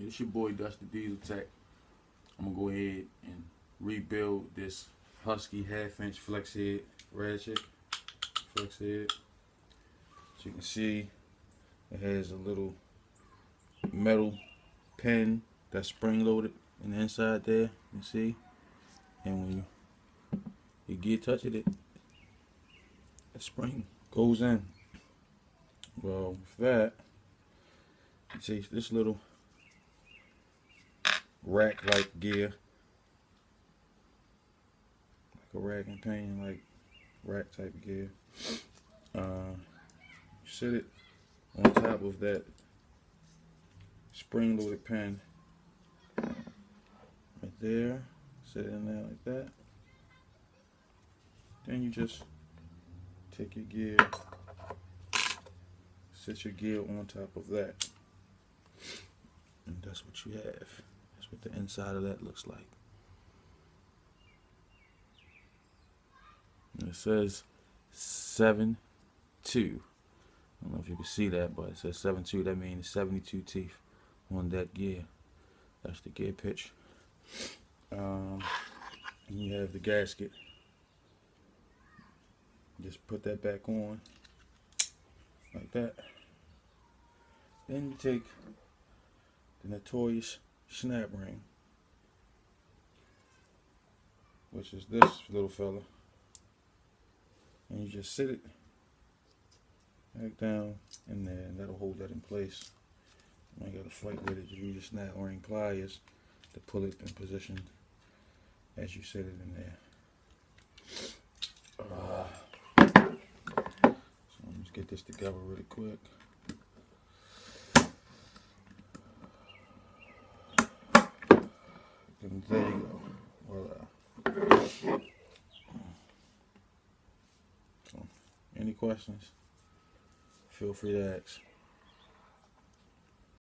It's your boy Dusty Diesel Tech. I'm gonna go ahead and rebuild this Husky half-inch flex head ratchet. Flex head. As you can see, it has a little metal pin that's spring-loaded in the inside there. You can see, and when you get touch it, the spring goes in. Well, with that, you see this little rack-like gear, like a rack and pinion, like rack type gear. Sit it on top of that spring-loaded pin right there. Sit it in there like that. Then you just take your gear, sit your gear on top of that, and that's what you have. That's what the inside of that looks like. And it says 7-2. I don't know if you can see that, but it says 7-2. That means 72 teeth on that gear. That's the gear pitch. And you have the gasket. Just put that back on like that. Then you take the notorious snap ring, which is this little fella, and you just sit it back down in there, and that'll hold that in place. I got a fight with it. You use your snap ring pliers to pull it in position as you sit it in there. So let's get this together really quick. And there you go. Voila. So, any questions? Feel free to ask.